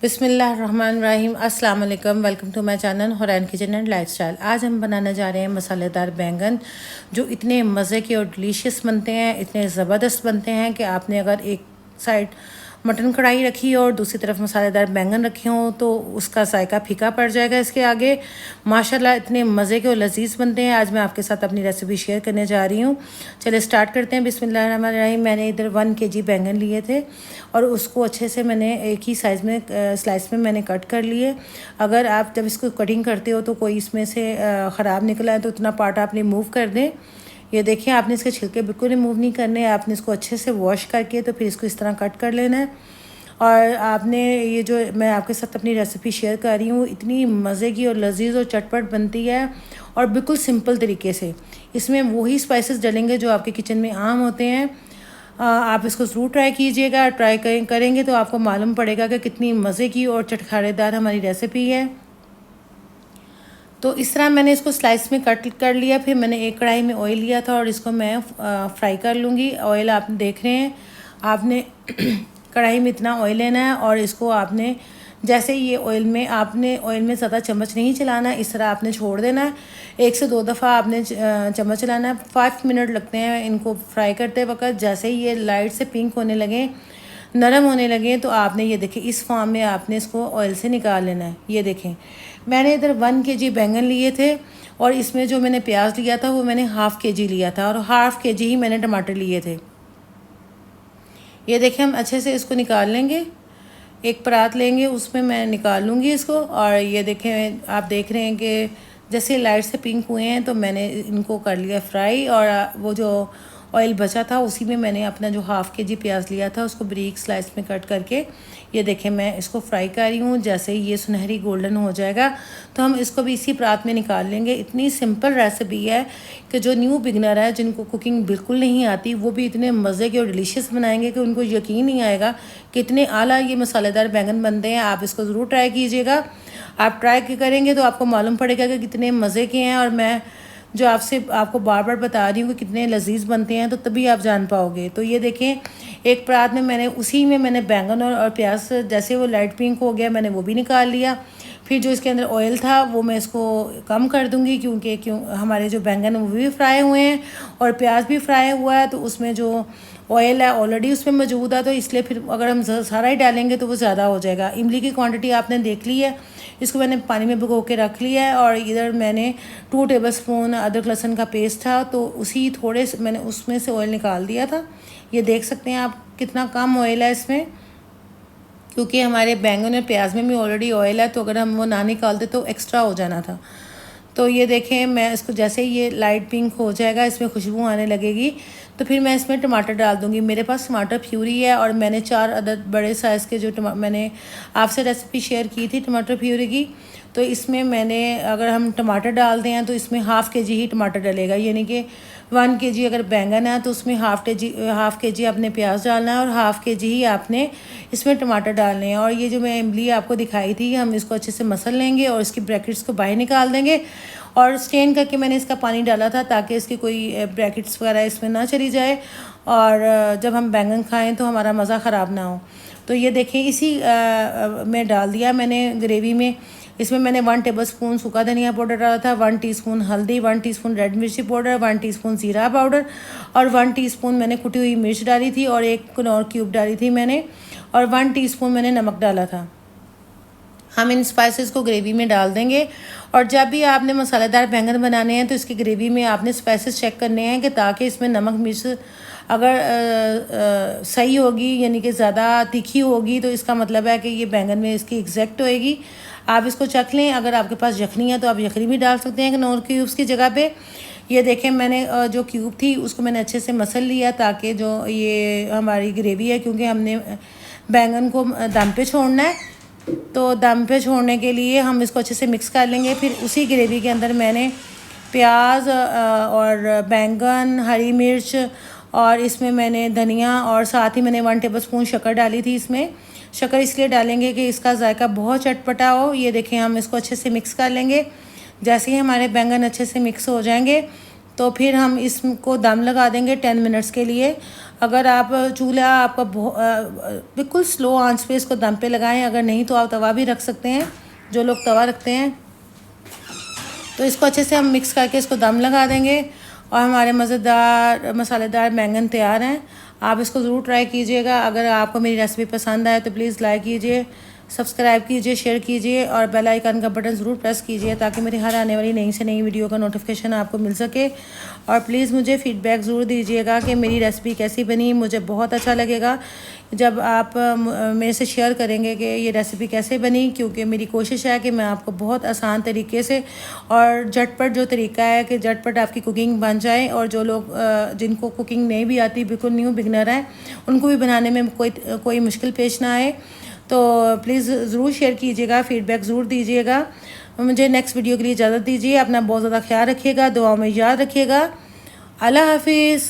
बिस्मिल्लाहिर्रहमानिर्रहीम। अस्सलाम वालेकुम। Welcome to my channel Hurain kitchen and lifestyle. आज हम बनाने जा रहे हैं मसालेदार बैंगन, जो इतने मज़े के और डिलीशियस बनते हैं, इतने ज़बरदस्त बनते हैं कि आपने अगर एक साइड मटन कढ़ाई रखी हो और दूसरी तरफ मसालेदार बैंगन रखे हों तो उसका जायका फीका पड़ जाएगा इसके आगे। माशाल्लाह इतने मज़े के और लजीज बनते हैं। आज मैं आपके साथ अपनी रेसिपी शेयर करने जा रही हूँ। चलिए स्टार्ट करते हैं। बिस्मिल्लाहिर्रहमानिर्रहीम। मैंने इधर 1 kg बैंगन लिए थे और उसको अच्छे से मैंने एक ही साइज़ में स्लाइस में मैंने कट कर लिए। अगर आप जब इसको कटिंग करते हो तो कोई इसमें से ख़राब निकला है तो उतना पार्ट आप रिमूव कर दें। ये देखिए, आपने इसके छिलके बिल्कुल रिमूव नहीं करने, आपने इसको अच्छे से वॉश करके तो फिर इसको इस तरह कट कर लेना है। और आपने ये जो मैं आपके साथ अपनी रेसिपी शेयर कर रही हूँ, इतनी मज़े की और लजीज और चटपट बनती है और बिल्कुल सिंपल तरीके से। इसमें वही स्पाइसेस डलेंगे जो आपके किचन में आम होते हैं। आप इसको ज़रूर ट्राई कीजिएगा। ट्राई करेंगे तो आपको मालूम पड़ेगा कि कितनी मज़े की और चटखारेदार हमारी रेसिपी है। तो इस तरह मैंने इसको स्लाइस में कट कर लिया। फिर मैंने एक कढ़ाई में ऑयल लिया था और इसको मैं फ्राई कर लूँगी। ऑयल आप देख रहे हैं, आपने कढ़ाई में इतना ऑयल लेना है और इसको आपने जैसे ये ऑयल में आपने ऑयल में ज़्यादा चम्मच नहीं चलाना है, इस तरह आपने छोड़ देना है। 1 से 2 दफ़ा आपने चम्मच चलाना है। 5 मिनट लगते हैं इनको फ्राई करते वक्त। जैसे ही ये लाइट से पिंक होने लगे, नरम होने लगे, तो आपने ये देखें इस फॉर्म में आपने इसको ऑयल से निकाल लेना है। ये देखें, मैंने इधर 1 kg बैंगन लिए थे और इसमें जो मैंने प्याज लिया था वो मैंने ½ kg लिया था और ½ kg ही मैंने टमाटर लिए थे। ये देखें, हम अच्छे से इसको निकाल लेंगे। एक परात लेंगे, उसमें मैं निकाल लूँगी इसको। और ये देखें, आप देख रहे हैं कि जैसे लाइट से पिंक हुए हैं तो मैंने इनको कर लिया फ्राई। और वो जो ऑयल बचा था उसी में मैंने अपना जो ½ kg प्याज लिया था उसको बारीक स्लाइस में कट करके ये देखें मैं इसको फ्राई कर रही हूँ। जैसे ही ये सुनहरी गोल्डन हो जाएगा तो हम इसको भी इसी परात में निकाल लेंगे। इतनी सिंपल रेसिपी है कि जो न्यू बिगनर है, जिनको कुकिंग बिल्कुल नहीं आती, वो भी इतने मज़े के और डिलीशियस बनाएंगे कि उनको यकीन नहीं आएगा कि इतने आला ये मसालेदार बैंगन बनते हैं। आप इसको ज़रूर ट्राई कीजिएगा। आप ट्राई करेंगे तो आपको मालूम पड़ेगा कि कितने मज़े के हैं। और मैं जो आपको बार बार बता रही हूँ कि कितने लजीज बनते हैं, तो तभी आप जान पाओगे। तो ये देखें, एक परात में मैंने उसी में मैंने बैंगन और प्याज जैसे वो लाइट पिंक हो गया मैंने वो भी निकाल लिया। फिर जो इसके अंदर ऑयल था वो मैं इसको कम कर दूंगी, क्योंकि हमारे जो बैंगन वो भी फ्राई हुए हैं और प्याज भी फ्राई हुआ है, तो उसमें जो ऑयल है ऑलरेडी उसमें मौजूद है। तो इसलिए फिर अगर हम सारा ही डालेंगे तो वो ज़्यादा हो जाएगा। इमली की क्वांटिटी आपने देख ली है, इसको मैंने पानी में भिगो के रख लिया है। और इधर मैंने 2 टेबलस्पून अदरक लहसुन का पेस्ट था, तो उसी थोड़े से मैंने उसमें से ऑयल निकाल दिया था। ये देख सकते हैं आप कितना कम ऑयल है इसमें, क्योंकि हमारे बैंगन और प्याज में भी ऑलरेडी ऑयल है, तो अगर हम वो ना निकालते तो एक्स्ट्रा हो जाना था। तो ये देखें, मैं इसको जैसे ही ये लाइट पिंक हो जाएगा, इसमें खुशबू आने लगेगी, तो फिर मैं इसमें टमाटर डाल दूँगी। मेरे पास टमाटर प्यूरी है और मैंने 4 अदद बड़े साइज़ के जो मैंने आपसे रेसिपी शेयर की थी टमाटर प्यूरी की, तो इसमें मैंने अगर हम टमाटर डाल दें तो इसमें ½ kg ही टमाटर डलेगा। यानी कि 1 kg अगर बैंगन है तो उसमें ½ kg आपने प्याज डालना है और ½ kg ही आपने इसमें टमाटर डालने हैं। और ये जो मैं इमली आपको दिखाई थी, हम इसको अच्छे से मसल लेंगे और इसकी ब्रैकेट्स को बाहर निकाल देंगे। और स्टेन करके मैंने इसका पानी डाला था ताकि इसकी कोई ब्रैकेट्स वगैरह इसमें ना चली जाए और जब हम बैंगन खाएं तो हमारा मज़ा ख़राब ना हो। तो ये देखें, इसी में डाल दिया मैंने ग्रेवी में। इसमें मैंने 1 टेबलस्पून सूखा धनिया पाउडर डाला था, 1 टीस्पून हल्दी, 1 टीस्पून रेड मिर्ची पाउडर, 1 टीस्पून ज़ीरा पाउडर और 1 टीस्पून मैंने कुटी हुई मिर्च डाली थी और 1 कनौर क्यूब डाली थी मैंने, और 1 टीस्पून मैंने नमक डाला था। हम इन स्पाइसेस को ग्रेवी में डाल देंगे। और जब भी आपने मसालेदार बैंगन बनाने हैं तो इसकी ग्रेवी में आपने स्पाइसेस चेक करने हैं कि ताकि इसमें नमक मिर्च अगर सही होगी, यानी कि ज़्यादा तीखी होगी, तो इसका मतलब है कि ये बैंगन में इसकी एग्जैक्ट होएगी। आप इसको चख लें। अगर आपके पास यखनी है तो आप यखनी भी डाल सकते हैं कनौर क्यूब्स की जगह पे। ये देखें, मैंने जो क्यूब थी उसको मैंने अच्छे से मसल लिया ताकि जो ये हमारी ग्रेवी है, क्योंकि हमने बैंगन को दम पे छोड़ना है, तो दम पे छोड़ने के लिए हम इसको अच्छे से मिक्स कर लेंगे। फिर उसी ग्रेवी के अंदर मैंने प्याज और बैंगन, हरी मिर्च और इसमें मैंने धनिया और साथ ही मैंने 1 टेबलस्पून शक्कर डाली थी। इसमें शक्कर इसलिए डालेंगे कि इसका जायका बहुत चटपटा हो। ये देखें, हम इसको अच्छे से मिक्स कर लेंगे। जैसे ही हमारे बैंगन अच्छे से मिक्स हो जाएंगे तो फिर हम इसको दम लगा देंगे 10 मिनट्स के लिए। अगर आप चूल्हा आपका बिल्कुल स्लो आंच पे इसको दम पे लगाएं, अगर नहीं तो आप तवा भी रख सकते हैं, जो लोग तवा रखते हैं। तो इसको अच्छे से हम मिक्स करके इसको दम लगा देंगे और हमारे मज़ेदार मसालेदार बैंगन तैयार हैं। आप इसको ज़रूर ट्राई कीजिएगा। अगर आपको मेरी रेसिपी पसंद आए तो प्लीज़ लाइक कीजिए, सब्सक्राइब कीजिए, शेयर कीजिए और बेल आइकन का बटन ज़रूर प्रेस कीजिए ताकि मेरी हर आने वाली नई से नई वीडियो का नोटिफिकेशन आपको मिल सके। और प्लीज़ मुझे फ़ीडबैक ज़रूर दीजिएगा कि मेरी रेसिपी कैसी बनी। मुझे बहुत अच्छा लगेगा जब आप मेरे से शेयर करेंगे कि ये रेसिपी कैसे बनी, क्योंकि मेरी कोशिश है कि मैं आपको बहुत आसान तरीके से और झटपट जो तरीका है कि झटपट आपकी कुकिंग बन जाए। और जो लोग जिनको कुकिंग नहीं भी आती, बिल्कुल न्यू बिगनर हैं, उनको भी बनाने में कोई मुश्किल पेश ना आए। तो प्लीज़ ज़रूर शेयर कीजिएगा, फ़ीडबैक ज़रूर दीजिएगा। मुझे नेक्स्ट वीडियो के लिए इजाज़त दीजिए। अपना बहुत ज़्यादा ख्याल रखिएगा, दुआओं में याद रखिएगा। अल्लाह हाफिज़।